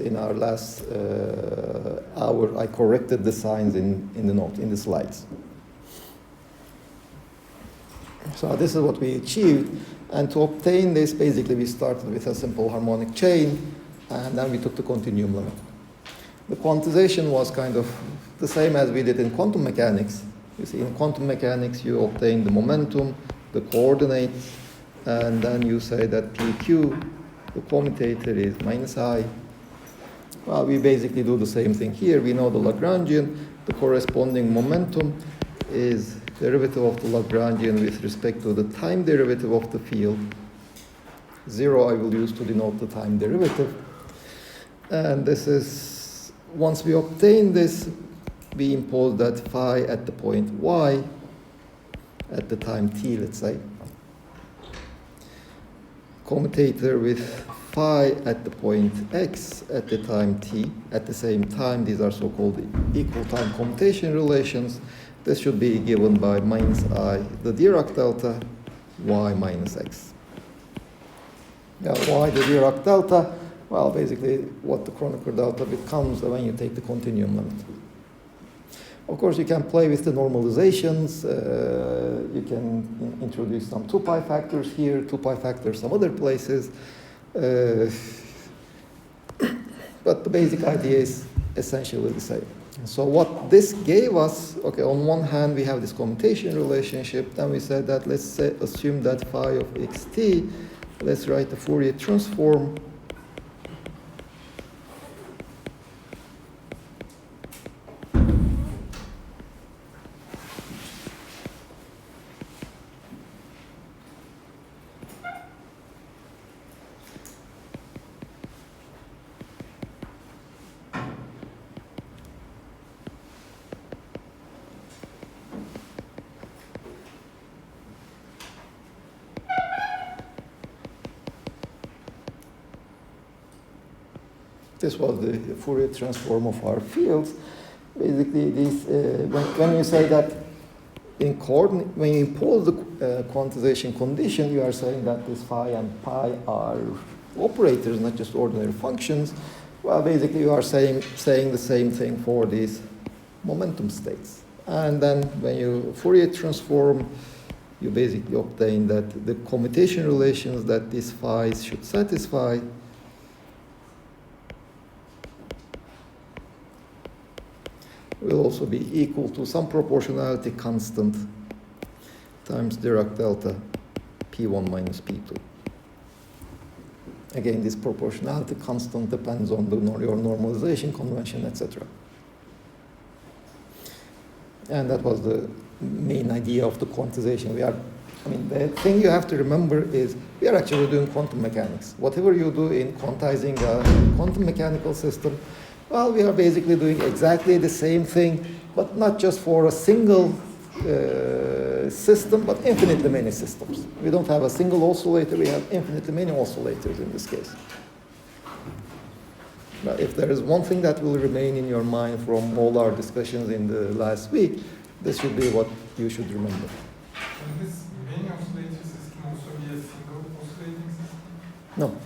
In our last hour, I corrected the signs in the note, in the slides. So this is what we achieved. And to obtain this, basically, we started with a simple harmonic chain, and then we took the continuum limit. The quantization was kind of the same as we did in quantum mechanics. You see, in quantum mechanics, you obtain the momentum, the coordinates, and then you say that PQ, the commutator, is minus I. Well, we basically do the same thing here. We know the Lagrangian. The corresponding momentum is derivative of the Lagrangian with respect to the time derivative of the field. 0 I will use to denote the time derivative. And this is, once we obtain this, we impose that phi at the point y at the time t, let's say. Commutator with phi at the point x at the time t. At the same time, these are so-called equal time commutation relations. This should be given by minus I, the Dirac delta, y minus x. Now, why the Dirac delta? Well, basically, what the Kronecker delta becomes when you take the continuum limit. Of course, you can play with the normalizations. You can introduce some 2 pi factors here, 2 pi factors some other places. But the basic idea is essentially the same. So what this gave us, okay, on one hand, we have this commutation relationship. Then we said that let's assume that phi of xt, let's write the Fourier transform. This was the Fourier transform of our fields. Basically, these, when you say that when you impose the quantization condition, you are saying that this phi and pi are operators, not just ordinary functions. Well, basically, you are saying the same thing for these momentum states. And then when you Fourier transform, you basically obtain that the commutation relations that these phi's should satisfy will also be equal to some proportionality constant times Dirac delta P1 minus P2. Again, this proportionality constant depends on your normalization convention, etc. And that was the main idea of the quantization. The thing you have to remember is we are actually doing quantum mechanics. Whatever you do in quantizing a quantum mechanical system, well, we are basically doing exactly the same thing, but not just for a single system, but infinitely many systems. We don't have a single oscillator, we have infinitely many oscillators in this case. Now, if there is one thing that will remain in your mind from all our discussions in the last week, this should be what you should remember. Can this many oscillator system also be a single oscillating system? No.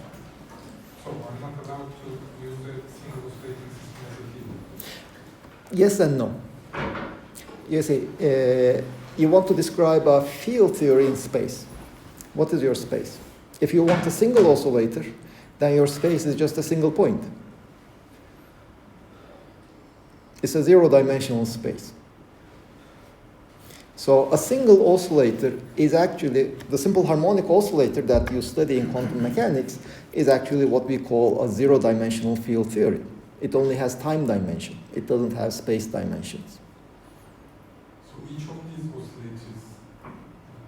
So I'm not allowed to use a single oscillating system as a field? Yes and no. You see, you want to describe a field theory in space. What is your space? If you want a single oscillator, then your space is just a single point. It's a zero-dimensional space. So a single oscillator is actually, the simple harmonic oscillator that you study in quantum mechanics is actually what we call a zero-dimensional field theory. It only has time dimension. It doesn't have space dimensions. So each of these oscillators,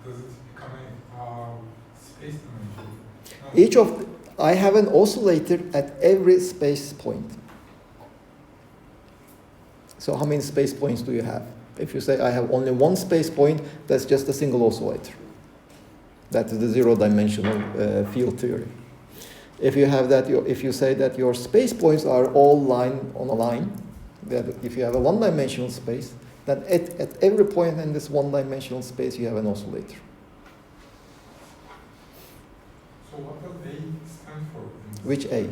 does it become a space dimension? No. I have an oscillator at every space point. So how many space points do you have? If you say I have only one space point, that's just a single oscillator. That is the zero-dimensional field theory. If you have that, if you say that your space points are all on a line, that if you have a one-dimensional space, then at every point in this one-dimensional space you have an oscillator. So what does A stand for? Which A?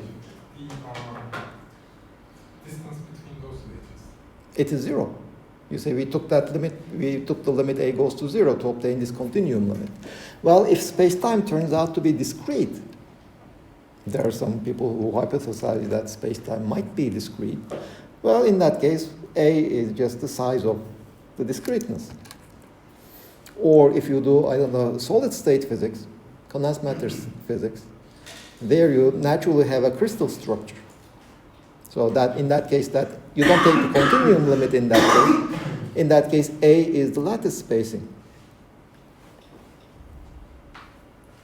It is 0. You say we took that limit, we took the limit a goes to 0 to obtain this continuum limit. Well, if space-time turns out to be discrete, there are some people who hypothesize that space-time might be discrete. Well, in that case, A is just the size of the discreteness. Or if you do, I don't know, solid-state physics, condensed matter physics, there you naturally have a crystal structure. So that in that case, that you don't take the continuum limit in that case. In that case, A is the lattice spacing.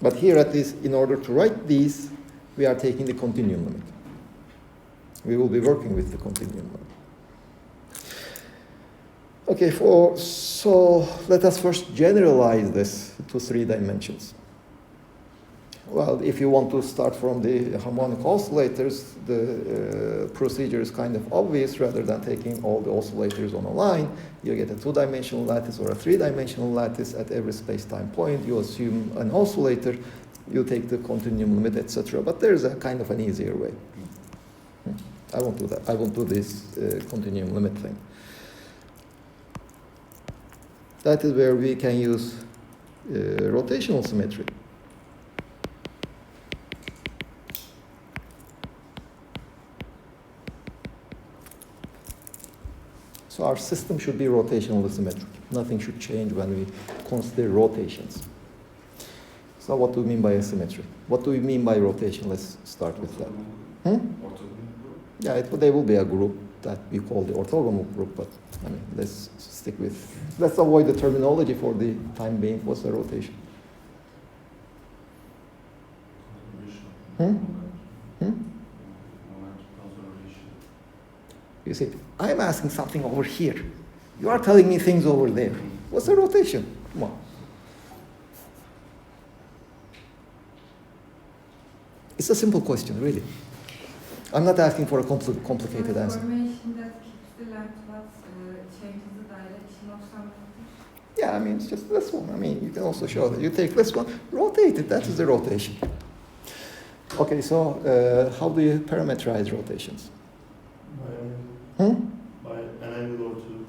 But here, at least, in order to write these, we are taking the continuum limit. We will be working with the continuum limit. Okay, so let us first generalize this to 3 dimensions. Well, if you want to start from the harmonic oscillators, the procedure is kind of obvious. Rather than taking all the oscillators on a line, you get a 2-dimensional lattice or a 3-dimensional lattice at every space-time point. You assume an oscillator, you take the continuum limit, etc. But there's a kind of an easier way. I won't do that. I won't do this continuum limit thing. That is where we can use rotational symmetry. So our system should be rotationally symmetric. Nothing should change when we consider rotations. So what do we mean by asymmetry? What do we mean by rotation? Let's start with that. Yeah, there will be a group that we call the orthogonal group, but I mean, let's avoid the terminology for the time being. What's the rotation? You see, I'm asking something over here. You are telling me things over there. What's the rotation? Come on. It's a simple question, really. I'm not asking for a complicated answer. Formation that keeps the length but changes the direction of something. Yeah, I mean, it's just this one. I mean, you can also show that. You take this one, rotate it. That is the rotation. Okay, so how do you parameterize rotations? By an angle or two.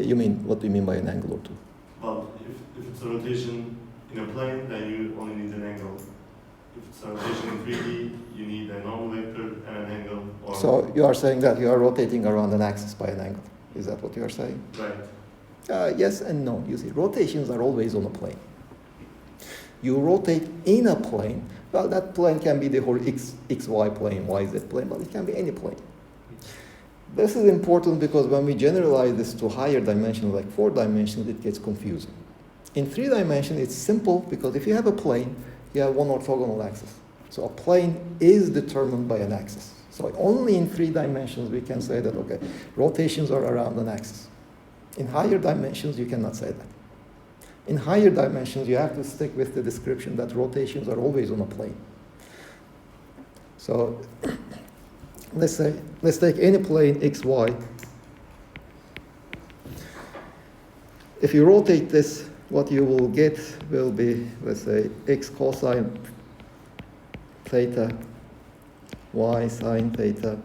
You mean, what do you mean by an angle or two? Well, if it's a rotation in a plane, then you only need an angle. If it's a rotation in 3D, you need a normal vector and an angle. So you are saying that you are rotating around an axis by an angle. Is that what you are saying? Right. Yes and no. You see, rotations are always on a plane. You rotate in a plane. Well, that plane can be the whole XY plane, YZ plane, but it can be any plane. This is important because when we generalize this to higher dimensions, like 4 dimensions, it gets confusing. In 3 dimensions, it's simple because if you have a plane, you have one orthogonal axis. So a plane is determined by an axis. So only in 3 dimensions we can say that, okay, rotations are around an axis. In higher dimensions, you cannot say that. In higher dimensions, you have to stick with the description that rotations are always on a plane. So let's take any plane xy. If you rotate this, what you will get will be, let's say, x cosine theta, y sine theta,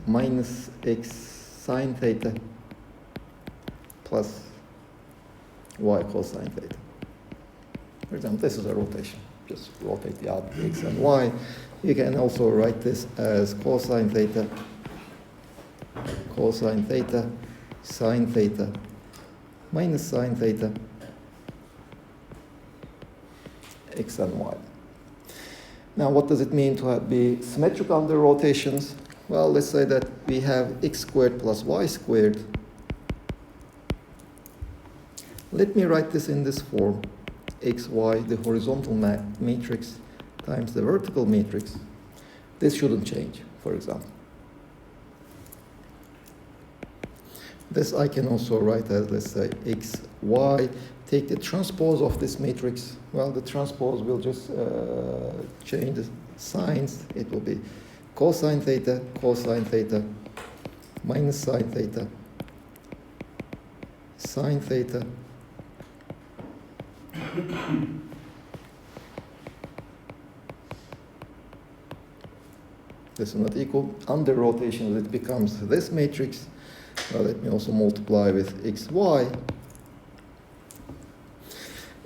minus x sine theta, plus y cosine theta. For example, this is a rotation. Just rotate the out x and y. You can also write this as cosine theta, sine theta, minus sine theta, x and y. Now, what does it mean to be symmetrical under rotations? Well, let's say that we have x squared plus y squared. Let me write this in this form. xy, the horizontal matrix, times the vertical matrix. This shouldn't change, for example. This I can also write as, let's say, xy. Take the transpose of this matrix. Well, the transpose will just change the signs. It will be cosine theta, minus sine theta, sine theta, This is not equal. Under rotation, it becomes this matrix. Now let me also multiply with x, y.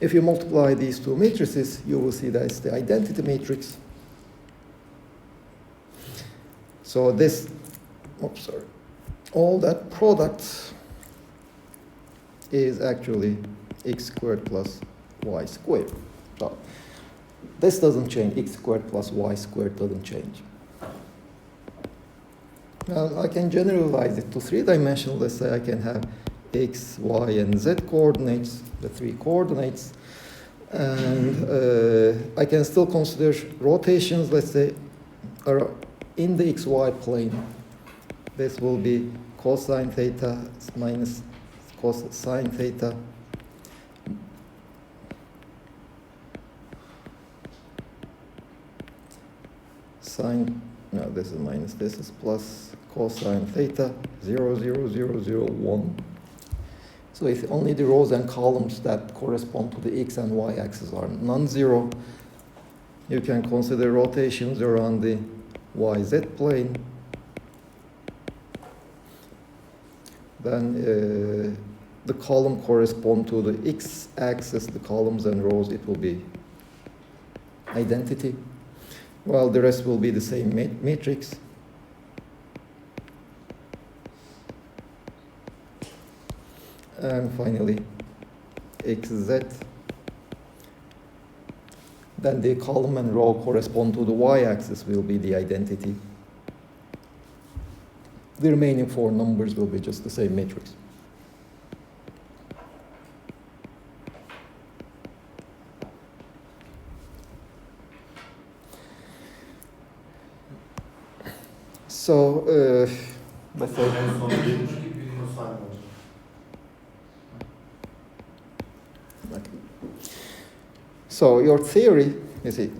If you multiply these two matrices, you will see that it's the identity matrix. So this, oops, sorry, all that product is actually x squared plus y squared. So this doesn't change. X squared plus y squared doesn't change. Now I can generalize it to three-dimensional. Let's say I can have x, y, and z coordinates, the three coordinates. And I can still consider rotations, let's say, are in the xy plane. This will be cosine theta minus cosine theta sine, no, this is minus, this is plus cosine theta 0, 0, 0, 0, 1. So if only the rows and columns that correspond to the x and y axis are non-zero, you can consider rotations around the yz plane. Then the column correspond to the x-axis, the columns and rows, it will be identity, while the rest will be the same matrix. And finally, xz. Then the column and row correspond to the y-axis will be the identity. The remaining four numbers will be just the same matrix. So, let's say, And from the cosine. okay. So your theory, you see,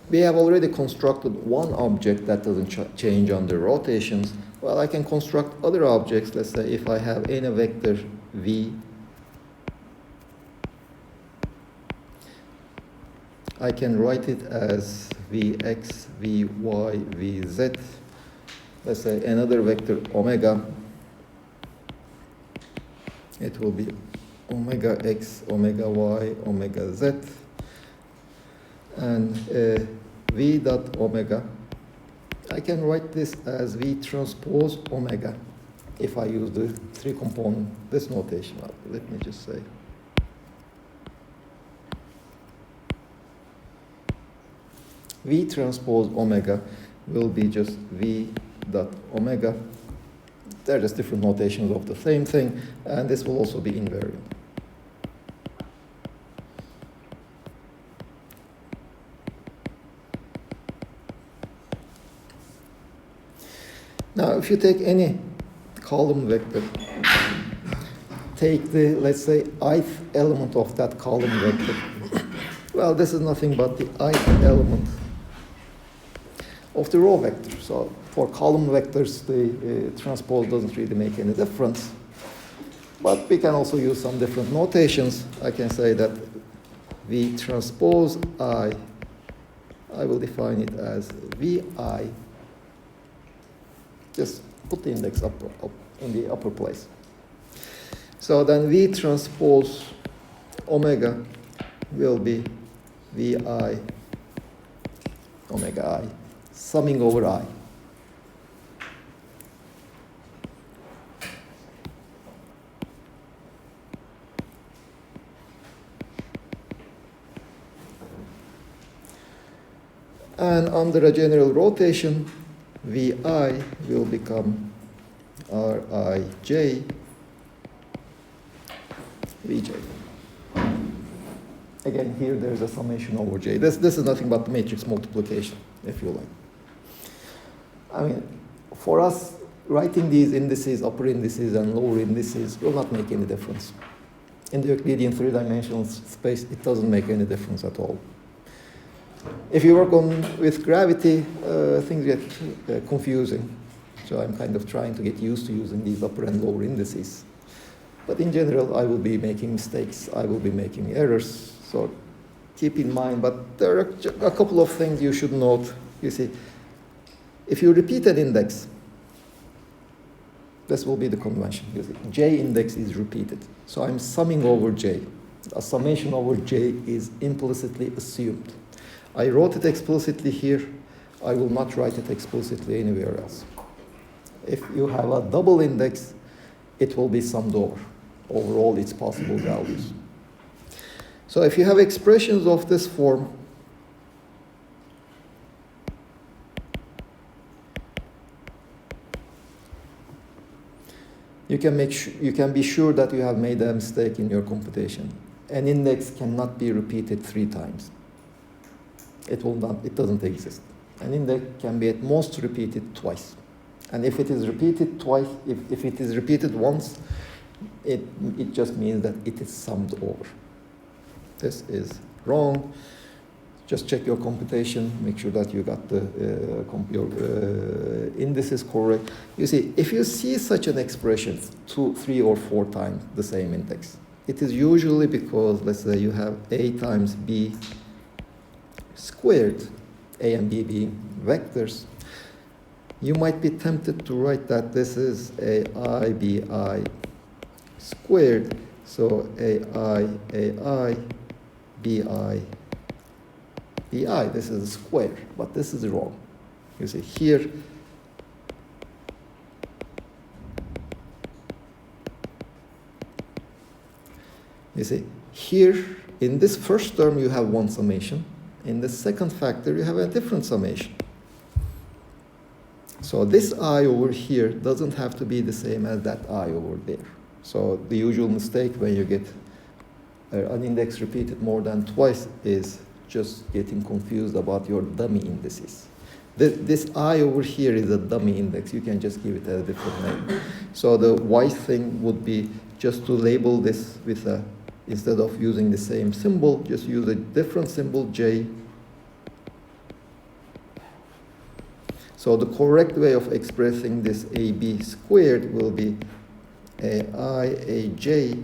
we have already constructed one object that doesn't change under rotations. Well, I can construct other objects. Let's say if I have any vector v, I can write it as vx, vy, vz. Let's say another vector omega. It will be omega x, omega y, omega z. And v dot omega, I can write this as v transpose omega if I use the three component, this notation. Let me just say. V transpose omega will be just v dot omega. They're just different notations of the same thing, and this will also be invariant. Now, if you take any column vector, take the, let's say, ith element of that column vector. Well, this is nothing but the ith element of the row vector. So for column vectors, the transpose doesn't really make any difference. But we can also use some different notations. I can say that V transpose I will define it as Vi. Just put the index up in the upper place. So then V transpose omega will be Vi omega I, summing over I. And under a general rotation, Vi will become Rij Vj. Again, here there's a summation over j. This is nothing but matrix multiplication, if you like. I mean, for us, writing these indices, upper indices and lower indices, will not make any difference. In the Euclidean three-dimensional space, it doesn't make any difference at all. If you work with gravity, things get confusing. So I'm kind of trying to get used to using these upper and lower indices. But in general, I will be making mistakes. I will be making errors. So keep in mind. But there are a couple of things you should note. You see, If you repeat an index, this will be the convention. J index is repeated. So I'm summing over J. A summation over J is implicitly assumed. I wrote it explicitly here. I will not write it explicitly anywhere else. If you have a double index, it will be summed over all its possible values. So if you have expressions of this form, you can be sure that you have made a mistake in your computation. An index cannot be repeated 3 times. It doesn't exist. An index can be at most repeated twice. And if it is repeated twice, if it is repeated once, it just means that it is summed over. This is wrong. Just check your computation, make sure that you got your indices correct. You see, if you see such an expression 2, 3, or 4 times the same index, it is usually because, let's say, you have a times b squared, a and b being vectors. You might be tempted to write that this is ai bi squared, so ai bi bi, this is a square, but this is wrong. You see, here, you see, here, in this first term, you have one summation. In the second factor, you have a different summation. So this I over here doesn't have to be the same as that I over there. So the usual mistake when you get an index repeated more than twice is just getting confused about your dummy indices. This I over here is a dummy index. You can just give it a different name. So the wise thing would be just to label this with a, instead of using the same symbol, just use a different symbol, J. So the correct way of expressing this AB squared will be AI, AJ,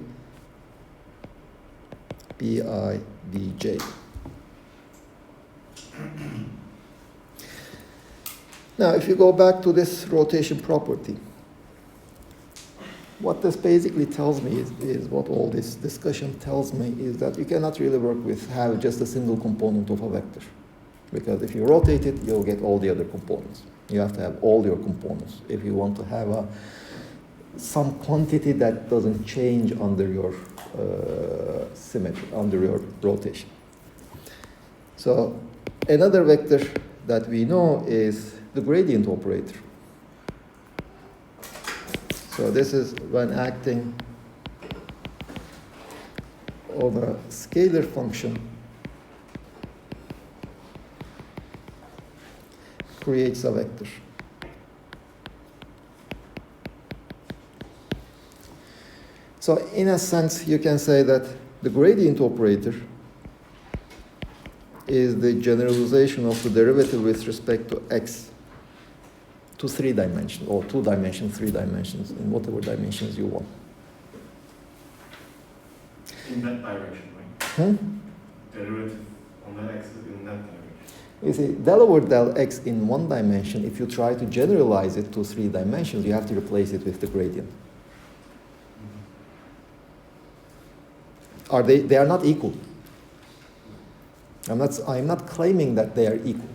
BI, BJ. Now, if you go back to this rotation property, what this basically tells me is what all this discussion tells me is that you cannot really work with have just a single component of a vector. Because if you rotate it, you'll get all the other components. You have to have all your components if you want to have some quantity that doesn't change under your symmetry, under your rotation. So another vector that we know is the gradient operator. So this is when acting on a scalar function creates a vector. So in a sense, you can say that the gradient operator is the generalization of the derivative with respect to x to 3 dimensions, or 2 dimensions, 3 dimensions, in whatever dimensions you want. In that direction, right? Hmm? Derivative on the axis in that direction. You see, del over del x in 1 dimension, if you try to generalize it to 3 dimensions, you have to replace it with the gradient. They are not equal. I'm not claiming that they are equal.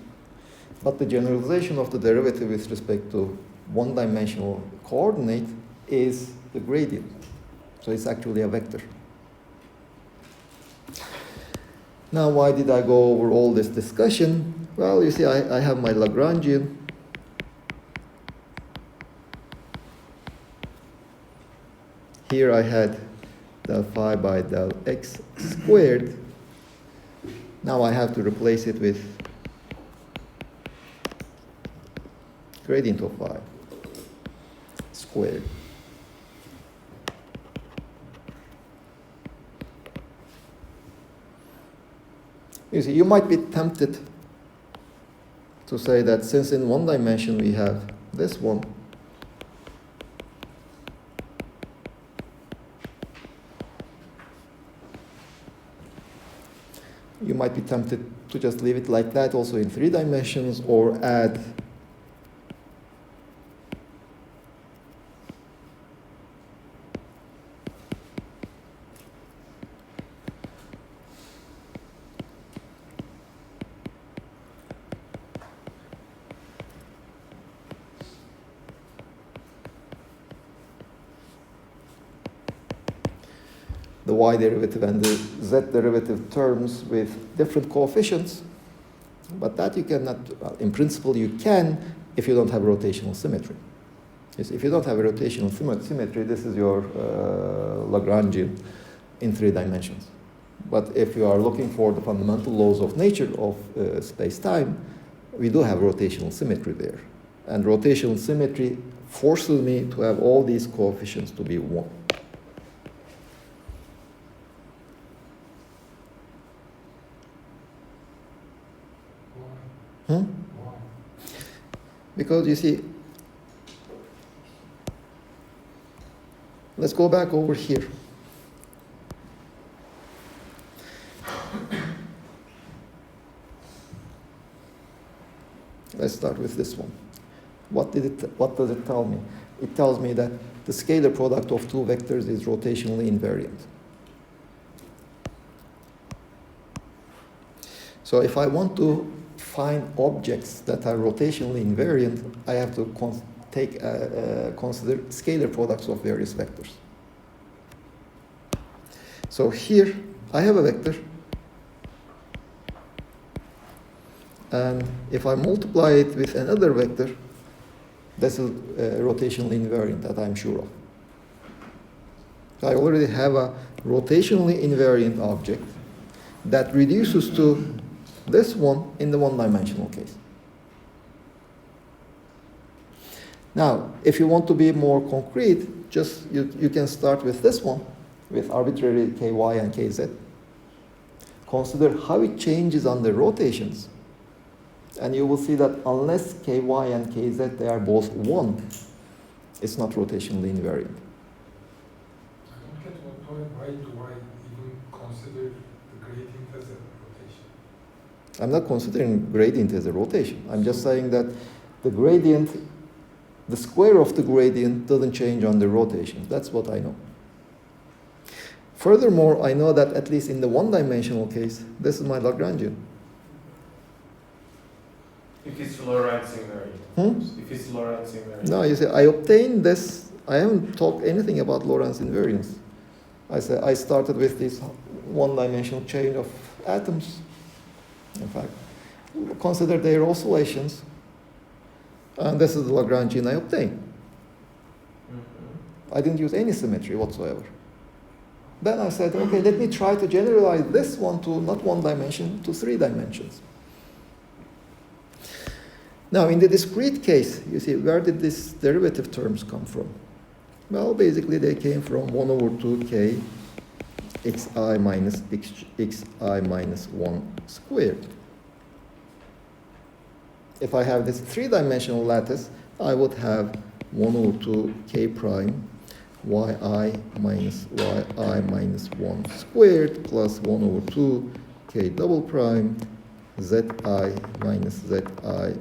But the generalization of the derivative with respect to 1-dimensional coordinate is the gradient. So it's actually a vector. Now, why did I go over all this discussion? Well, you see, I have my Lagrangian. Here I had del phi by del x squared. Now I have to replace it with gradient of phi squared. You see, you might be tempted to say that since in 1 dimension we have this one, you might be tempted to just leave it like that also in 3 dimensions, or add the y derivative and the z derivative terms with different coefficients, but that you cannot, well, in principle you can if you don't have rotational symmetry. Yes, if you don't have a rotational symmetry, this is your Lagrangian in 3 dimensions. But if you are looking for the fundamental laws of nature of space-time, we do have rotational symmetry there. And rotational symmetry forces me to have all these coefficients to be 1. Why? Hmm? Why? Because you see, let's go back over here. Let's start with this one. What does it tell me? It tells me that the scalar product of 2 vectors is rotationally invariant. So if I want to find objects that are rotationally invariant, I have to consider scalar products of various vectors. So here I have a vector, and if I multiply it with another vector, this is rotationally invariant that I'm sure of. So I already have a rotationally invariant object that reduces to this one in the 1-dimensional case. Now, if you want to be more concrete, just you can start with this one, with arbitrary ky and kz. Consider how it changes under rotations. And you will see that unless ky and kz, they are both 1, it's not rotationally invariant. I don't get why do I even consider the gradient as a rotation? I'm not considering gradient as a rotation. I'm just saying that the gradient, the square of the gradient doesn't change under rotation. That's what I know. Furthermore, I know that at least in the 1-dimensional case, this is my Lagrangian. If it's Lorentz invariant. If it's Lorentz invariant. No, you see, I obtained this. I haven't talked anything about Lorentz invariance. I said I started with this 1-dimensional chain of atoms. In fact, consider their oscillations, and this is the Lagrangian I obtained. I didn't use any symmetry whatsoever. Then I said, okay, let me try to generalize this one to not 1 dimension, to 3 dimensions. Now, in the discrete case, you see, where did these derivative terms come from? Well, basically, they came from 1 over 2k xi minus xi minus 1 squared. If I have this 3-dimensional lattice, I would have 1 over 2 k prime yi minus yi minus 1 squared plus 1 over 2 k double prime zi minus zi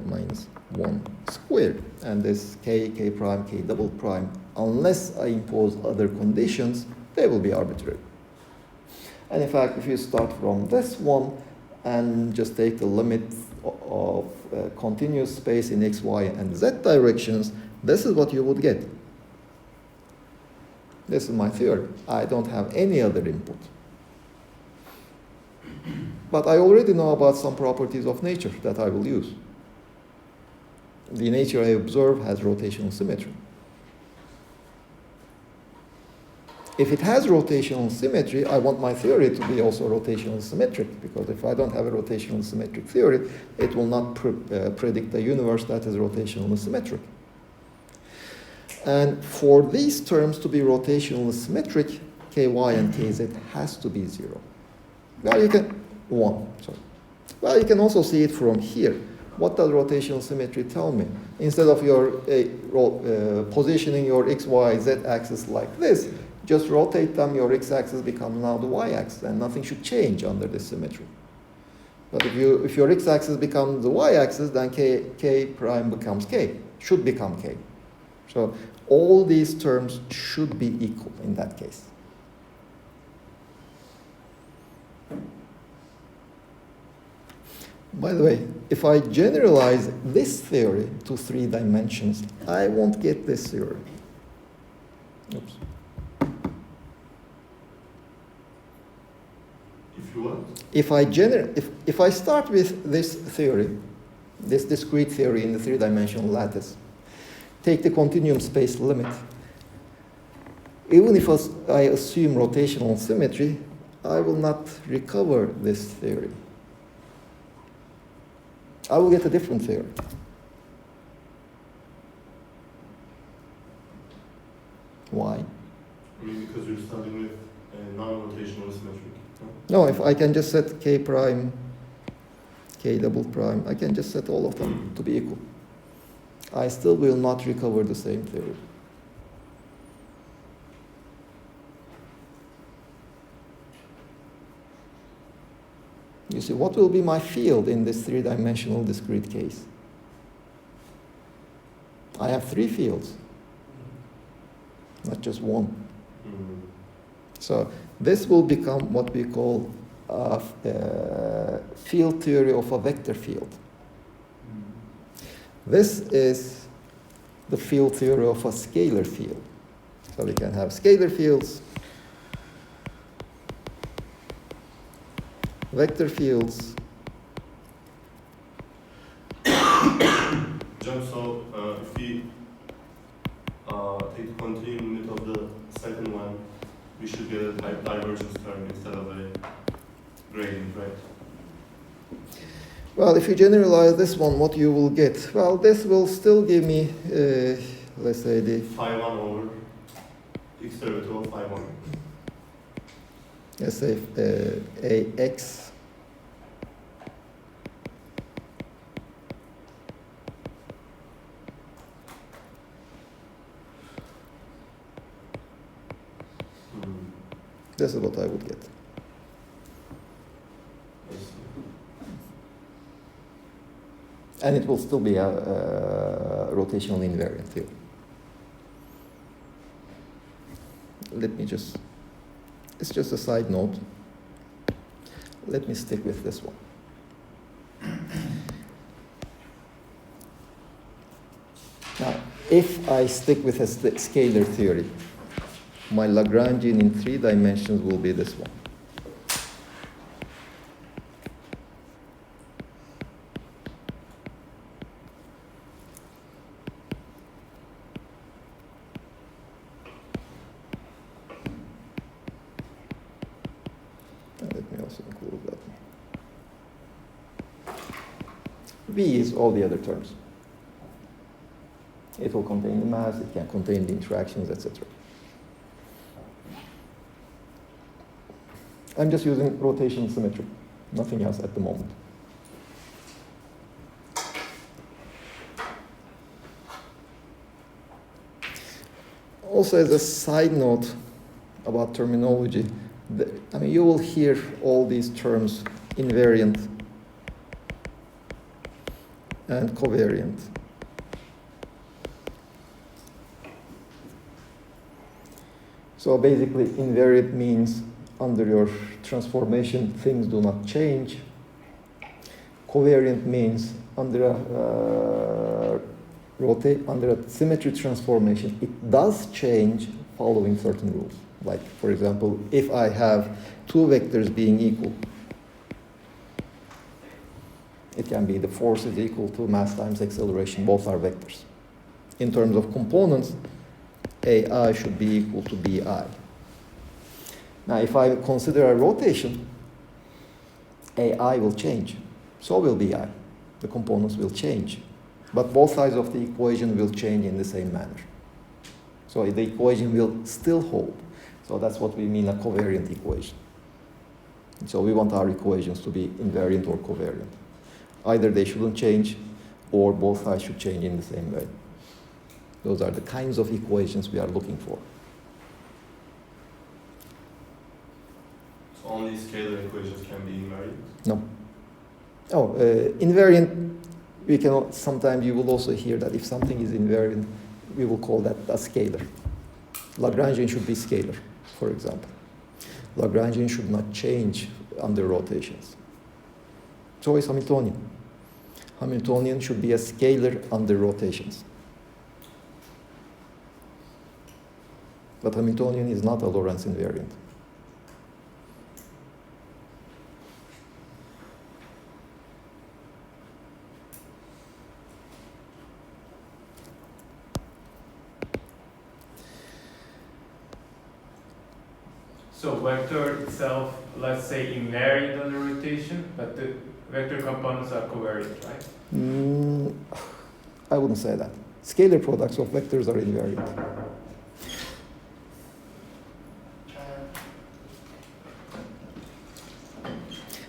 minus 1 squared. And this k prime, k double prime, unless I impose other conditions, they will be arbitrary. And in fact, if you start from this one and just take the limit of continuous space in x, y, and z directions, this is what you would get. This is my theory. I don't have any other input. But I already know about some properties of nature that I will use. The nature I observe has rotational symmetry. If it has rotational symmetry, I want my theory to be also rotational symmetric, because if I don't have a rotational symmetric theory, it will not predict a universe that is rotationally symmetric. And for these terms to be rotationally symmetric, ky and kz has to be 0. Well, you can, 1, sorry. Well, you can also see it from here. What does rotational symmetry tell me? Instead of your positioning your x, y, z axis like this, just rotate them, your x-axis becomes now the y-axis, and nothing should change under this symmetry. But if your x-axis becomes the y-axis, then k prime becomes k, should become k. So all these terms should be equal in that case. By the way, if I generalize this theory to 3 dimensions, I won't get this theory. Oops. if I start with this theory, this discrete theory in the three-dimensional lattice, take the continuum space limit, even if I assume rotational symmetry, I will not recover this theory. I will get a different theory. Why? I mean, because you're starting with a non-rotational symmetric. No, if I can just set k prime, k double prime, I can just set all of them to be equal. I still will not recover the same theory. You see, what will be my field in this three-dimensional discrete case? I have three fields, not just one. Mm. So this will become what we call a field theory of a vector field. This is the field theory of a scalar field. So we can have scalar fields, vector fields. John, so if we take the continuum limit of the second one, we should get a divergence term instead of a gradient, right? Well, if you generalize this one, what you will get? Well, this will still give me, let's say, the Phi 1 over x derivative of phi 1. let's say ax Mm. this is what I would get. I see. And it will still be a rotational invariant theory. Let me just, it's just a side note. Let me stick with this one. Now, if I stick with a scalar theory, my Lagrangian in 3 dimensions will be this one. And let me also include that one. V is all the other terms. It will contain the mass, it can contain the interactions, etc. I'm just using rotation symmetry, nothing else at the moment. Also, as a side note about terminology, I mean, you will hear all these terms invariant and covariant. So basically, invariant means under your transformation, things do not change. Covariant means under a symmetry transformation, it does change following certain rules. Like, for example, if I have two vectors being equal, it can be the force is equal to mass times acceleration, both are vectors. In terms of components, AI should be equal to BI. Now, if I consider a rotation, AI will change. So will BI. The components will change. But both sides of the equation will change in the same manner. So the equation will still hold. So that's what we mean a covariant equation. So we want our equations to be invariant or covariant. Either they shouldn't change, or both sides should change in the same way. Those are the kinds of equations we are looking for. So only scalar equations can be invariant? No. Oh, invariant, we can, sometimes you will also hear that if something is invariant, we will call that a scalar. Lagrangian should be scalar, for example. Lagrangian should not change under rotations. So is Hamiltonian. Hamiltonian should be a scalar under rotations. But Hamiltonian is not a Lorentz invariant. So vector itself, let's say invariant under rotation, but the vector components are covariant, right? I wouldn't say that. Scalar products of vectors are invariant.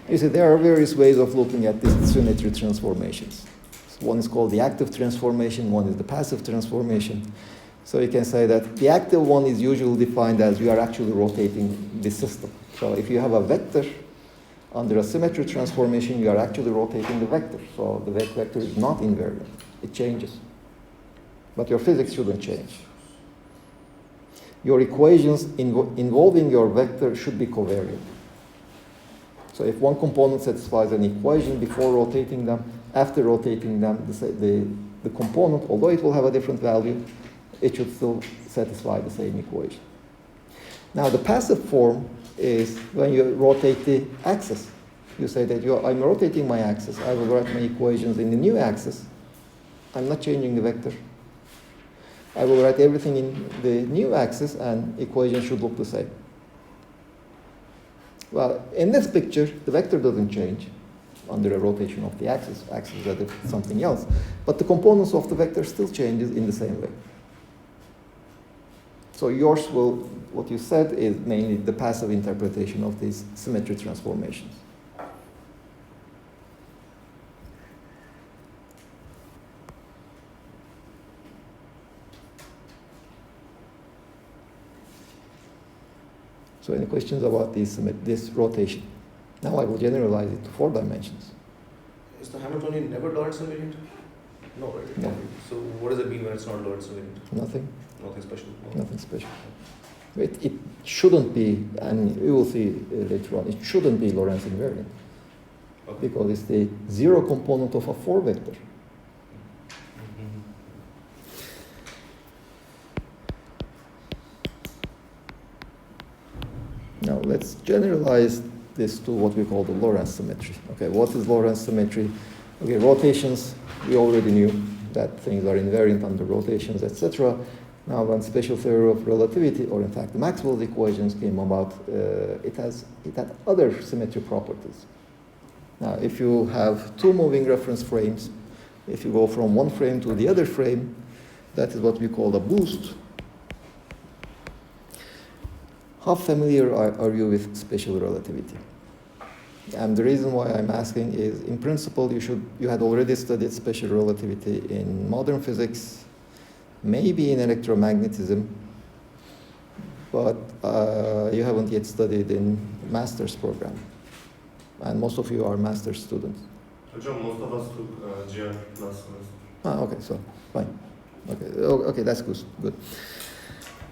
You see, there are various ways of looking at these symmetry transformations. So one is called the active transformation, one is the passive transformation. So you can say that the active one is usually defined as you are actually rotating the system. So if you have a vector under a symmetry transformation, you are actually rotating the vector. So the vector is not invariant. It changes. But your physics shouldn't change. Your equations involving your vector should be covariant. So if one component satisfies an equation before rotating them, after rotating them, the component, although it will have a different value, it should still satisfy the same equation. Now the passive form is when you rotate the axis. You say that I'm rotating my axis. I will write my equations in the new axis. I'm not changing the vector. I will write everything in the new axis and equation should look the same. Well, in this picture, the vector doesn't change under a rotation of the axis. Axis is something else. But the components of the vector still changes in the same way. So yours will, what you said is mainly the passive interpretation of these symmetry transformations. So any questions about this rotation? Now I will generalize it to 4 dimensions. Is the Hamiltonian never Lorentz invariant? No, right? No. So what does it mean when it's not Lorentz invariant? Nothing. Nothing special. No. Nothing special. It shouldn't be, and you will see later on, it shouldn't be Lorentz invariant. Okay. Because it's the 0 component of a 4 vector. Now let's generalize this to what we call the Lorentz symmetry. Okay, what is Lorentz symmetry? Okay, rotations, we already knew that things are invariant under rotations, etc. Now when special theory of relativity, or in fact Maxwell's equations came about, it had other symmetry properties. Now if you have 2 moving reference frames, if you go from one frame to the other frame, that is what we call a boost. How familiar are you with special relativity? And the reason why I'm asking is, in principle, you had already studied special relativity in modern physics, maybe in electromagnetism, but you haven't yet studied in master's program. And most of you are master's students. Hocam, most of us took GR last semester. Okay, so fine. Okay, that's good.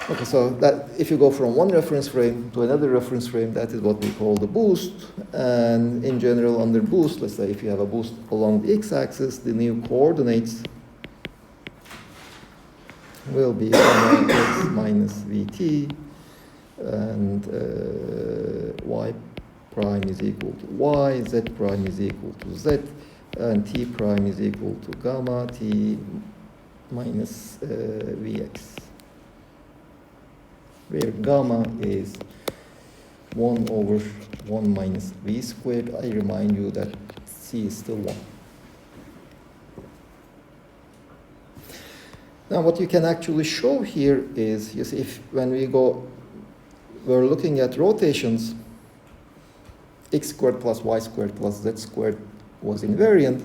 Okay, so that if you go from one reference frame to another reference frame, that is what we call the boost. And in general, under boost, let's say if you have a boost along the x-axis, the new coordinates will be x minus vt, and y prime is equal to y, z prime is equal to z, and t prime is equal to gamma t minus vx, where gamma is 1 over 1 minus v squared. I remind you that c is still 1. Now what you can actually show here is, you see, when we're looking at rotations, x squared plus y squared plus z squared was invariant,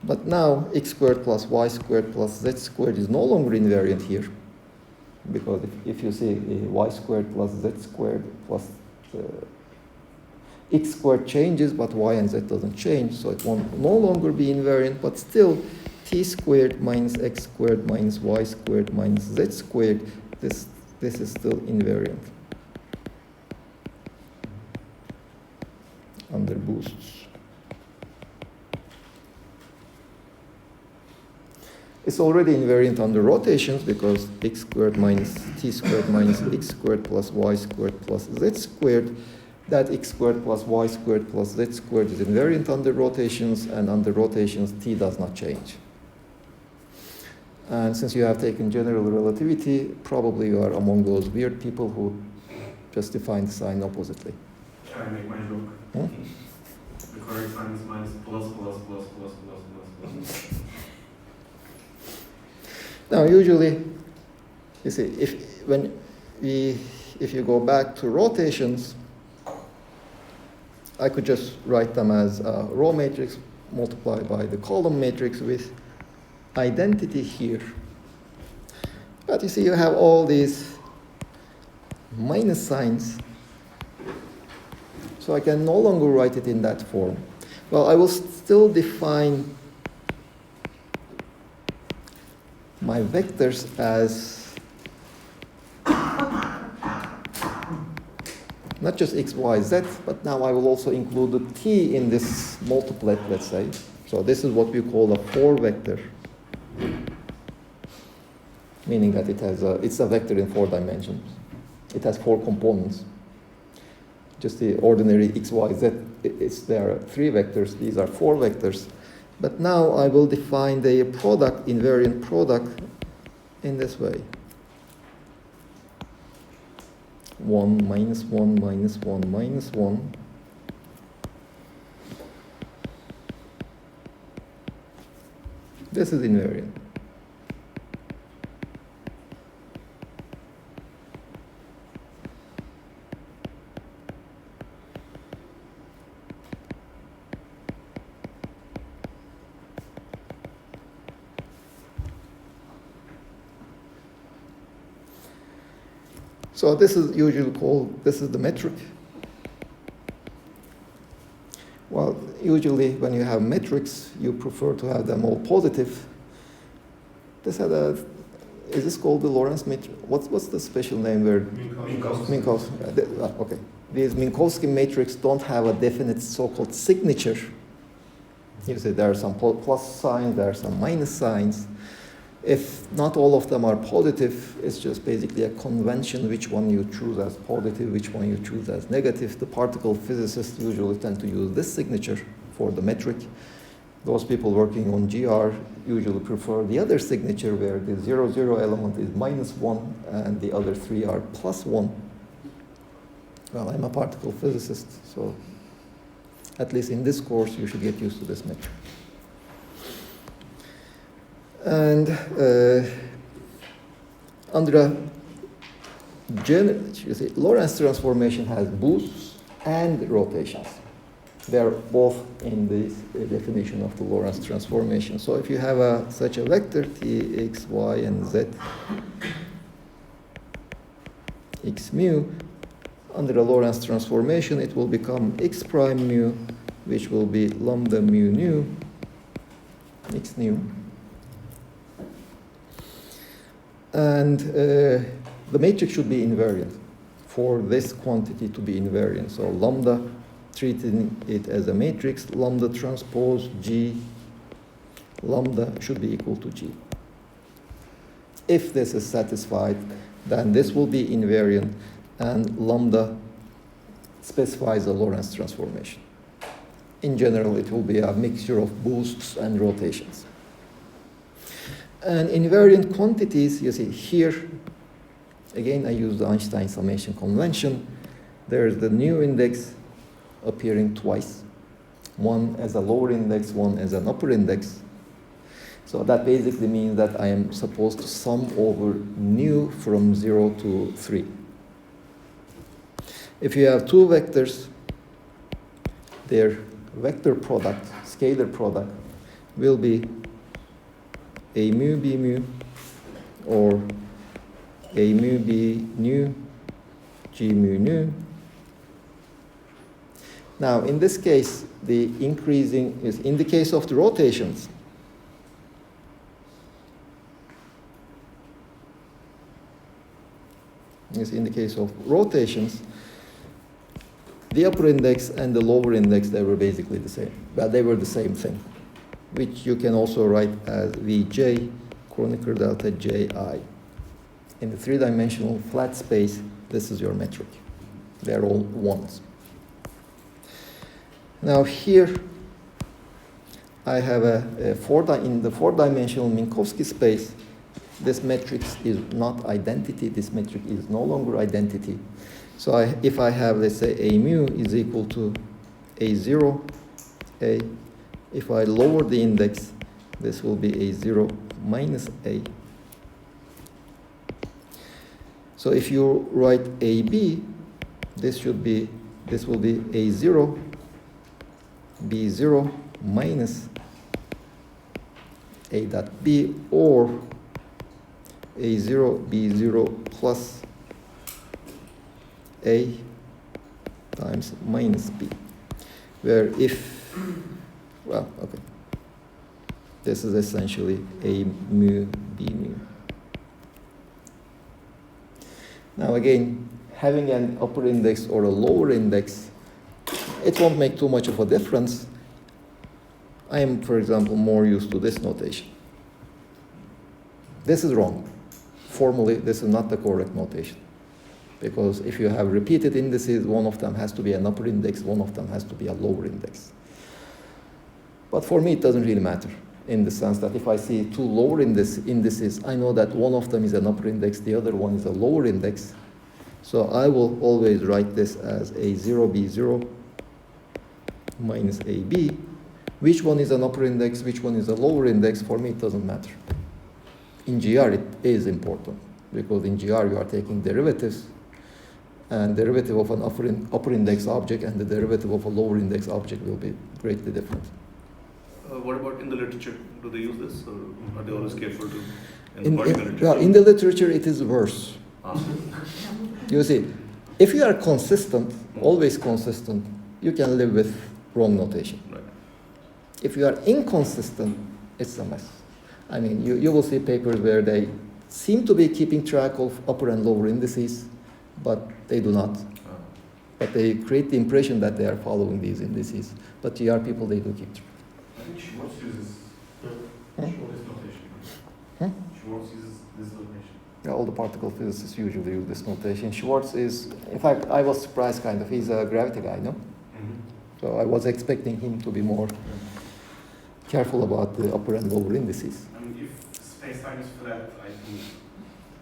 but now x squared plus y squared plus z squared is no longer invariant here. Because if you see y squared plus z squared plus x squared changes, but y and z doesn't change, so it won't no longer be invariant, but still t squared minus x squared minus y squared minus z squared, this is still invariant under boosts. It's already invariant under rotations because x squared minus t squared minus x squared plus y squared plus z squared, that x squared plus y squared plus z squared is invariant under rotations, and under rotations t does not change. And since you have taken general relativity, probably you are among those weird people who just define the sign oppositely. Try and make my joke. Hmm? The correct sign is minus plus plus plus plus plus plus plus. Now, usually, you see, if you go back to rotations, I could just write them as a row matrix multiplied by the column matrix with identity here. But you see, you have all these minus signs, so I can no longer write it in that form. Well, I will still define my vectors as not just x, y, z, but now I will also include the t in this multiplet, let's say. So this is what we call a 4-vector, meaning that it's a vector in 4 dimensions. It has 4 components. Just the ordinary x, y, z, there are 3 vectors. These are 4 vectors. But now I will define the product, invariant product, in this way. 1, minus 1, minus 1, minus 1. This is invariant. So this is usually called, this is the metric. Well, usually when you have metrics, you prefer to have them all positive. Is this called the Lorentz matrix? What's the special name where? Minkowski. Okay. These Minkowski matrix don't have a definite so-called signature. You see there are some plus signs, there are some minus signs. If not all of them are positive, it's just basically a convention which one you choose as positive, which one you choose as negative. The particle physicists usually tend to use this signature for the metric. Those people working on GR usually prefer the other signature where the 0, 0 element is minus 1 and the other 3 are plus 1. Well, I'm a particle physicist, so at least in this course you should get used to this metric. And under a Lorentz transformation has boosts and rotations. They are both in this definition of the Lorentz transformation. So if you have such a vector t, x, y, and z, x mu, under a Lorentz transformation, it will become x prime mu, which will be lambda mu nu, x nu. And the matrix should be invariant for this quantity to be invariant. So lambda, treating it as a matrix, lambda transpose G, lambda should be equal to G. If this is satisfied, then this will be invariant, and lambda specifies a Lorentz transformation. In general, it will be a mixture of boosts and rotations. And invariant quantities, you see here, again, I use the Einstein summation convention. There's the new index appearing twice, one as a lower index, one as an upper index. So that basically means that I am supposed to sum over nu from 0 to 3. If you have two vectors, their vector product, scalar product, will be a mu b mu, or a mu b nu, g mu nu. Now, in this case, the increasing is in the case of the rotations. Yes, in the case of rotations, the upper index and the lower index, they were basically the same. Well, they were the same thing, which you can also write as Vj, Kronecker delta Ji. In the three-dimensional flat space, this is your metric. They're all ones. Now here, I have in the four-dimensional Minkowski space, this matrix is not identity. This metric is no longer identity. So if I have, let's say, A mu is equal to A0, A. If I lower the index, this will be A0 minus A. So if you write AB, this will be A0, B0 minus A dot B, or A0, B0 plus A times minus B, where if, well, okay, this is essentially A mu, B mu. Now again, having an upper index or a lower index, it won't make too much of a difference. I am, for example, more used to this notation. This is wrong. Formally, this is not the correct notation. Because if you have repeated indices, one of them has to be an upper index, one of them has to be a lower index. But for me, it doesn't really matter, in the sense that if I see two lower indices, I know that one of them is an upper index, the other one is a lower index. So I will always write this as A0, B0 minus AB. Which one is an upper index, which one is a lower index, for me it doesn't matter. In GR it is important, because in GR you are taking derivatives, and derivative of an upper index object and the derivative of a lower index object will be greatly different. What about in the literature? Do they use this, or are they always careful to In, the literature? well, in the literature it is worse. Ah. You see, if you are consistent, always consistent, you can live with wrong notation. Right. If you are inconsistent, it's a mess. I mean, you will see papers where they seem to be keeping track of upper and lower indices, but they do not. Ah. But they create the impression that they are following these indices. But GR people, they do keep track. I think Schwartz uses Hmm? this notation. Hmm? Schwartz uses this notation. Yeah, all the particle physicists usually use this notation. Schwartz is, in fact, I was surprised kind of. He's a gravity guy, no? So I was expecting him to be more careful about the upper and lower indices. I mean, if space-time is flat, I think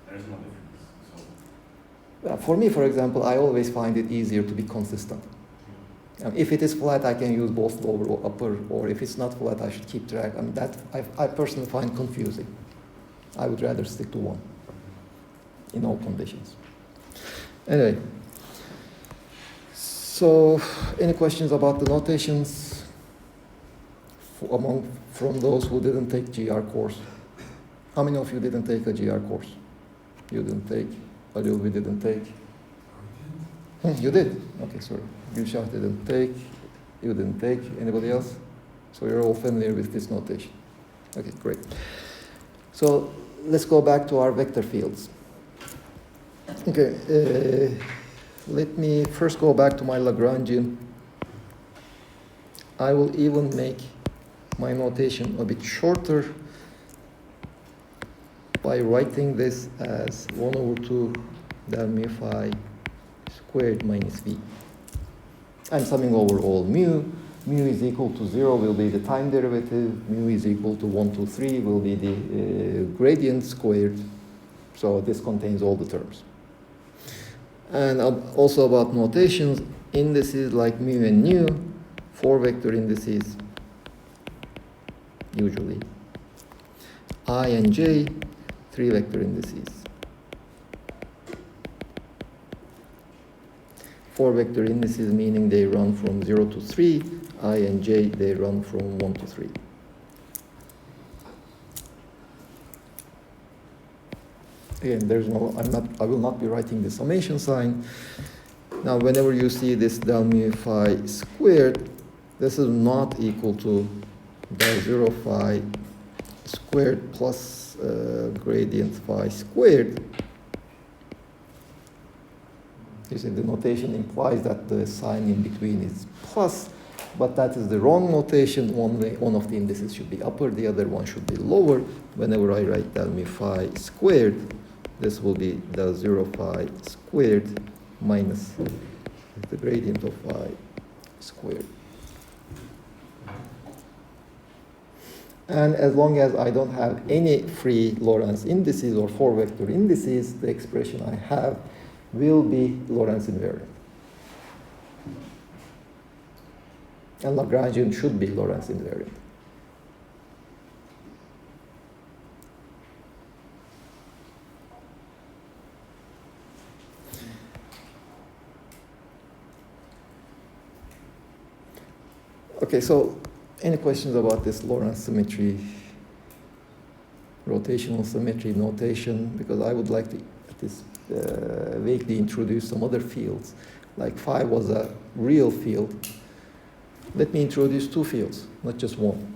there's no difference. So For me, for example, I always find it easier to be consistent. If it is flat, I can use both lower or upper, or if it's not flat, I should keep track. I mean, that I personally find confusing. I would rather stick to one in all conditions. Anyway, so any questions about the notations from those who didn't take GR course? How many of you didn't take a GR course? You didn't take, Adil, we didn't take. You did? Okay, sorry. Gülşah didn't take, you didn't take, anybody else? So you're all familiar with this notation. Okay, great. So let's go back to our vector fields. Okay, let me first go back to my Lagrangian. I will even make my notation a bit shorter by writing this as 1 over 2 del mu phi squared minus v. I'm summing over all mu. Mu is equal to 0 will be the time derivative. Mu is equal to 1, 2, 3 will be the gradient squared. So this contains all the terms. And also about notations, indices like mu and nu, 4 vector indices, usually. I and j, 3 vector indices. 4 vector indices meaning they run from 0 to 3. I and j, they run from 1 to 3. Again, I will not be writing the summation sign. Now, whenever you see this del mu phi squared, this is not equal to del 0 phi squared plus gradient phi squared. You see, the notation implies that the sign in between is plus, but that is the wrong notation. One of the indices should be upper, the other one should be lower. Whenever I write del mu phi squared, this will be del 0 phi squared minus the gradient of phi squared. And as long as I don't have any free Lorentz indices or 4 vector indices, the expression I have will be Lorentz invariant. And Lagrangian should be Lorentz invariant. Okay, so any questions about this Lorentz symmetry, rotational symmetry notation? Because I would like to at this vaguely introduce some other fields. Like phi was a real field. Let me introduce two fields, not just one.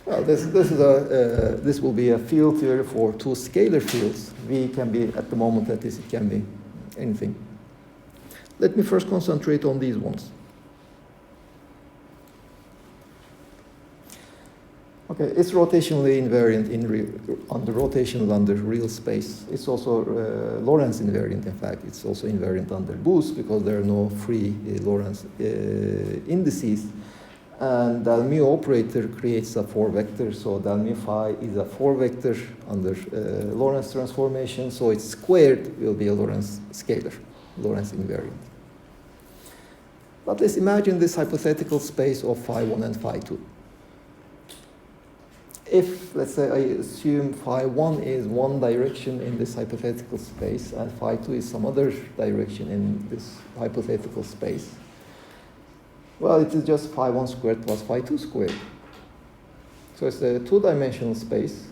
Well, this will be a field theory for two scalar fields. V can be, at the moment that is, it can be anything. Let me first concentrate on these ones. Okay, it's rotationally invariant under rotations under real space. It's also Lorentz invariant, in fact. It's also invariant under Boost because there are no free Lorentz indices. And del mu operator creates a 4-vector, so del mu phi is a 4-vector under Lorentz transformation, so its squared will be a Lorentz scalar, Lorentz invariant. But let's imagine this hypothetical space of phi 1 and phi 2. If, let's say, I assume phi 1 is one direction in this hypothetical space and phi 2 is some other direction in this hypothetical space, well, it is just phi 1 squared plus phi 2 squared. So it's a two-dimensional space,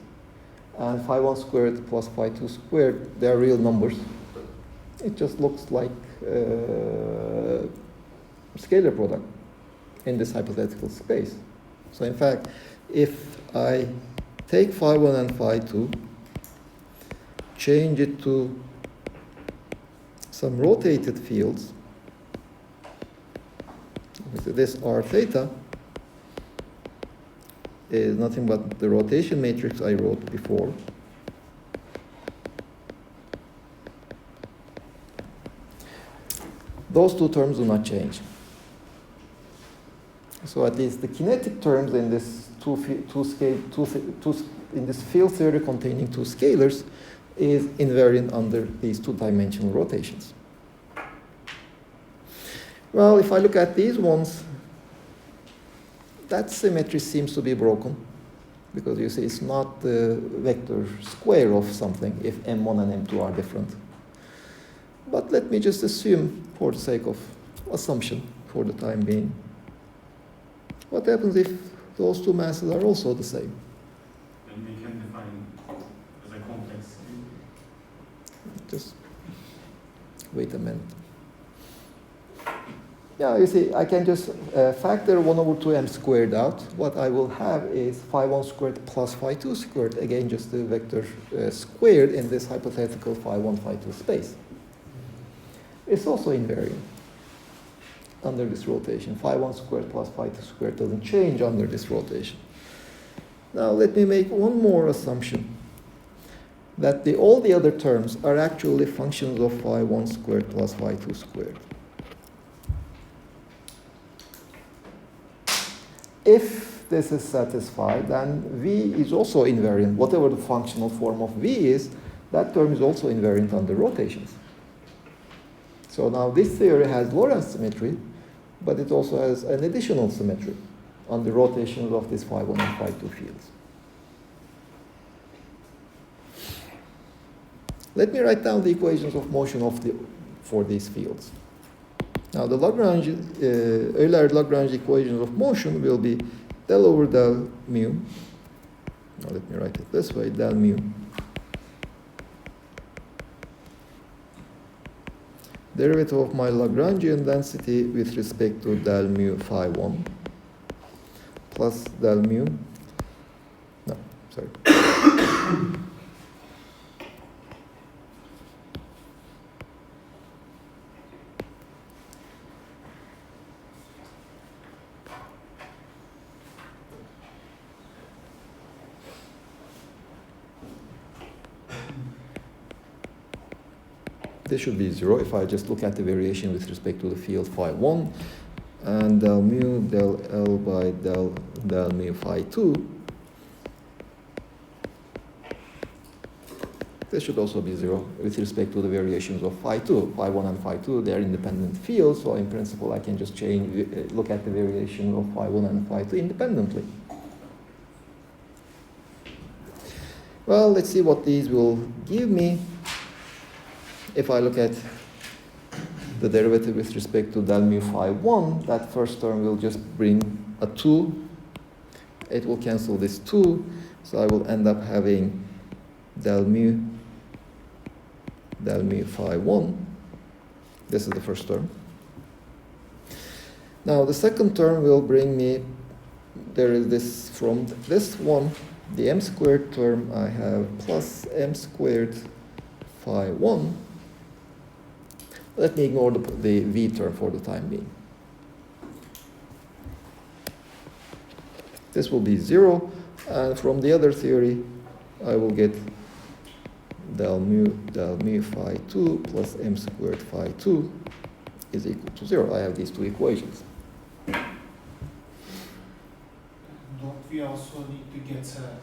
and phi 1 squared plus phi 2 squared, they are real numbers. It just looks like scalar product in this hypothetical space. So in fact, if I take phi 1 and phi 2, change it to some rotated fields, this r theta is nothing but the rotation matrix I wrote before. Those two terms do not change. So at least the kinetic terms in this in this field theory containing two scalars is invariant under these two-dimensional rotations. Well, if I look at these ones, that symmetry seems to be broken because you see it's not the vector square of something if m1 and m2 are different. But let me just assume, for the sake of assumption for the time being, what happens if those two masses are also the same? Then we can define as a complex. Just wait a minute. Yeah, you see, I can just factor 1 over 2m squared out. What I will have is phi 1 squared plus phi 2 squared, again just the vector squared in this hypothetical phi 1, phi 2 space. It's also invariant under this rotation. Phi 1 squared plus phi 2 squared doesn't change under this rotation. Now let me make one more assumption, that all the other terms are actually functions of phi 1 squared plus phi 2 squared. If this is satisfied, then V is also invariant. Whatever the functional form of V is, that term is also invariant under rotations. So now this theory has Lorentz symmetry, but it also has an additional symmetry on the rotations of these phi 1 and phi 2 fields. Let me write down the equations of motion for these fields. Now the Lagrange, Euler-Lagrange equations of motion will be del over del mu. Now let me write it this way, del mu. Derivative of my Lagrangian density with respect to del mu phi 1 plus del mu Sorry. This should be 0 if I just look at the variation with respect to the field phi 1 and del mu del L by del mu phi 2. This should also be 0 with respect to the variations of phi 2. Phi 1 and phi 2, they are independent fields, so in principle I can just look at the variation of phi 1 and phi 2 independently. Well, let's see what these will give me. If I look at the derivative with respect to del mu phi 1, that first term will just bring a 2. It will cancel this 2, so I will end up having del mu phi 1. This is the first term. Now the second term will bring me, there is this from this one, the m squared term, I have plus m squared phi 1. Let me ignore the v term for the time being. This will be 0, and from the other theory, I will get del mu phi 2 plus m squared phi 2 is equal to 0. I have these two equations. Don't we also need to get a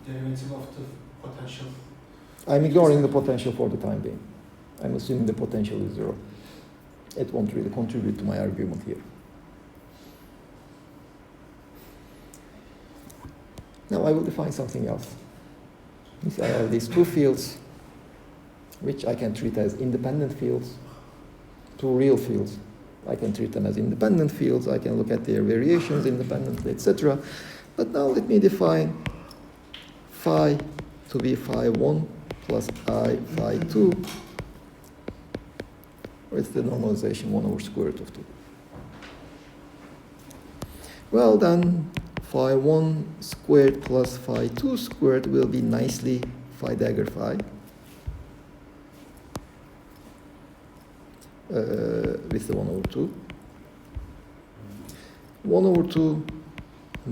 derivative of the potential? I'm ignoring the potential for the time being. I'm assuming the potential is 0. It won't really contribute to my argument here. Now I will define something else. You see, I have these two fields, which I can treat as independent fields, two real fields. I can treat them as independent fields. I can look at their variations independently, etc. But now let me define phi to be phi 1 plus I phi 2 with the normalization 1 over square root of 2. Well, then phi 1 squared plus phi 2 squared will be nicely phi dagger phi with the 1 over 2. 1 over 2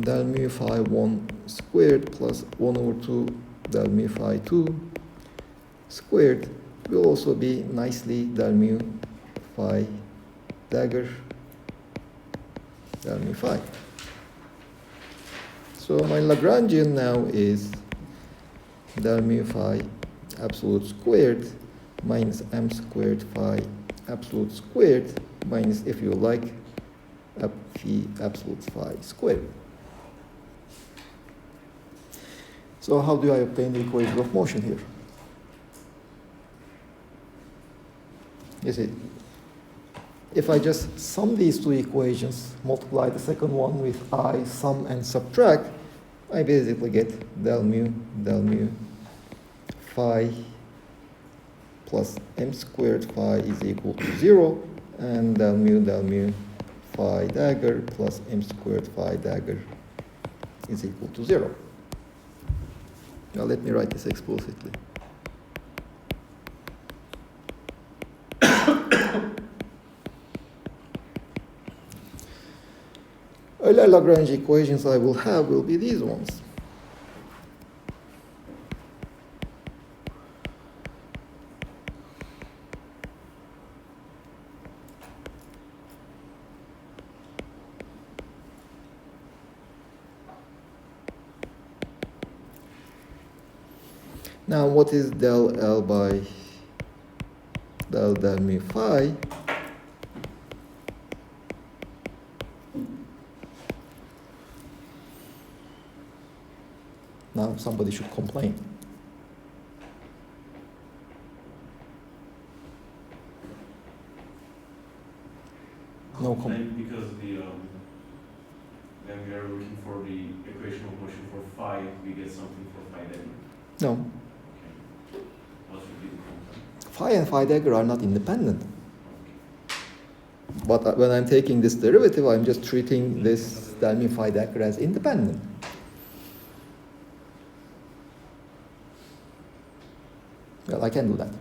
del mu phi 1 squared plus 1 over 2 del mu phi 2 squared will also be nicely del mu phi dagger del mu phi. So my Lagrangian now is del mu phi absolute squared minus m squared phi absolute squared minus, if you like, phi absolute phi squared. So how do I obtain the equation of motion here? You see, if I just sum these two equations, multiply the second one with I, sum and subtract, I basically get del mu phi plus m squared phi is equal to 0, and del mu phi dagger plus m squared phi dagger is equal to 0. Now let me write this explicitly. Euler-Lagrange equations I will have will be these ones. Now what is del L by del mu phi? Now somebody should complain. No Because when we are looking for the equation of motion for phi, we get something for phi dagger. No. Okay. What should be the complaint? Phi and phi dagger are not independent. But when I'm taking this derivative, I'm just treating this del mu phi dagger as independent. Well, I can do that.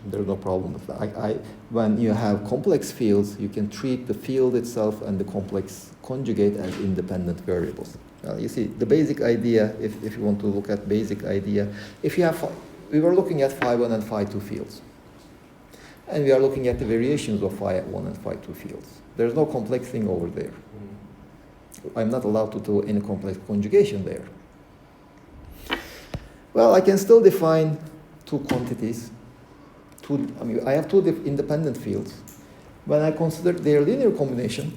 There's no problem with that. When you have complex fields, you can treat the field itself and the complex conjugate as independent variables. Well, you see, the basic idea, if you want to look at basic idea, if you have, we were looking at phi 1 and phi 2 fields. And we are looking at the variations of phi 1 and phi 2 fields. There's no complex thing over there. I'm not allowed to do any complex conjugation there. Well, I can still define two quantities. I have two independent fields. When I consider their linear combination,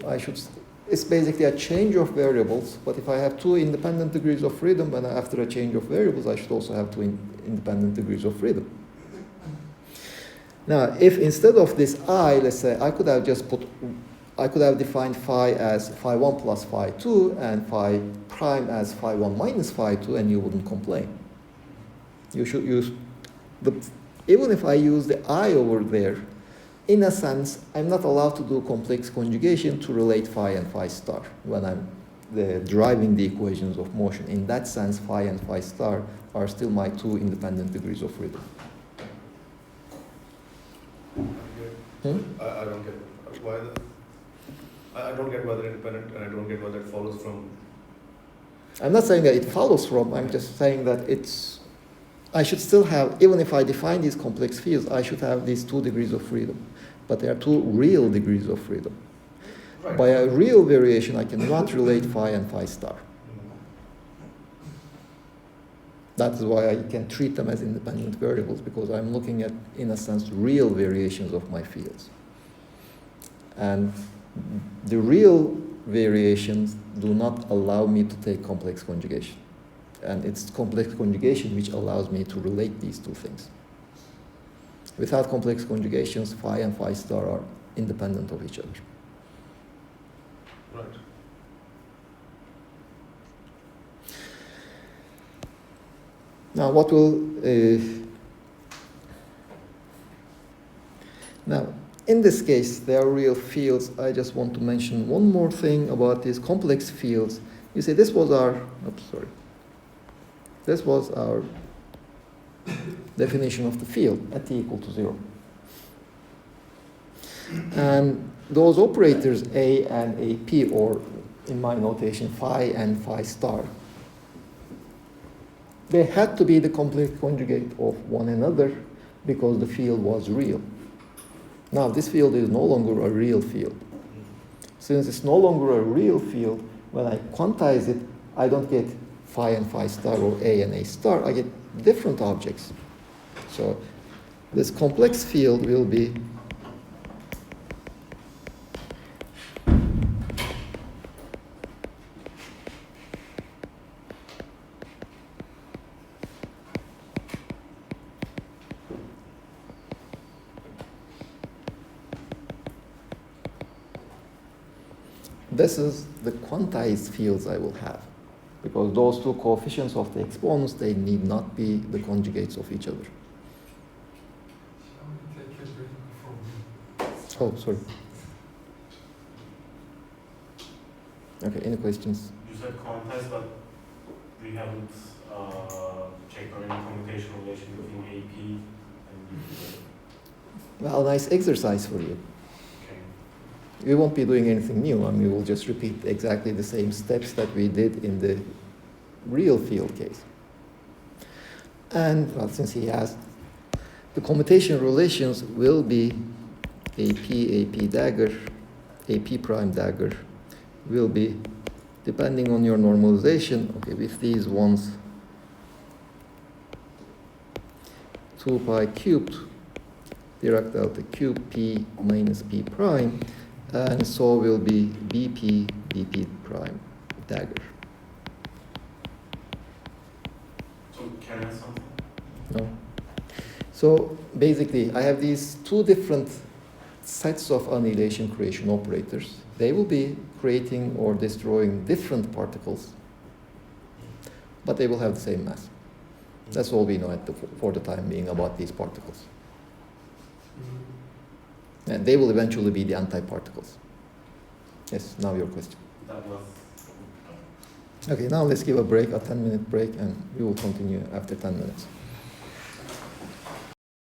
it's basically a change of variables, but if I have two independent degrees of freedom, then after a change of variables, I should also have two independent degrees of freedom. Now, if instead of this I, let's say, I could have defined phi as phi 1 plus phi 2 and phi prime as phi 1 minus phi 2, and you wouldn't complain. You should use even if I use the I over there, in a sense, I'm not allowed to do complex conjugation to relate phi and phi star when I'm deriving the equations of motion. In that sense, phi and phi star are still my two independent degrees of freedom. I don't get why I don't get why they're independent, and I don't get why that follows from. I'm not saying that it follows from, I'm just saying that I should still have, even if I define these complex fields, I should have these 2 degrees of freedom. But there are 2 real degrees of freedom. Right. By a real variation, I cannot relate phi and phi star. That is why I can treat them as independent variables, because I'm looking at, in a sense, real variations of my fields. And the real variations do not allow me to take complex conjugation. And it's complex conjugation which allows me to relate these two things. Without complex conjugations, phi and phi star are independent of each other. Right. Now, now, in this case, they are real fields. I just want to mention one more thing about these complex fields. You see, this was our definition of the field at t equal to 0. And those operators A and AP, or in my notation, phi and phi star, they had to be the complex conjugate of one another because the field was real. Now, this field is no longer a real field. Since it's no longer a real field, when I quantize it, I don't get phi and phi star or A and A star, I get different objects. So this complex field will be this is the quantized fields I will have. Because those two coefficients of the exponents, they need not be the conjugates of each other. Shall we take a break before we Oh, sorry. Okay, any questions? You said quantized, but we haven't checked on any commutation relation between AP and BP. Well, nice exercise for you. Okay. We won't be doing anything new. I mean, we will just repeat exactly the same steps that we did in the real field case. And, well, since he asked, the commutation relations will be AP dagger, AP prime dagger, will be, depending on your normalization, okay, with these ones, 2 pi cubed, Dirac delta cube P minus P prime, and so will be BP prime dagger. So can I ask something? No. So basically, I have these two different sets of annihilation creation operators. They will be creating or destroying different particles, but they will have the same mass. That's all we know for the time being about these particles. And they will eventually be the antiparticles. Yes, now your question. That was. Okay, now let's give a break, a 10-minute break, and we will continue after 10 minutes.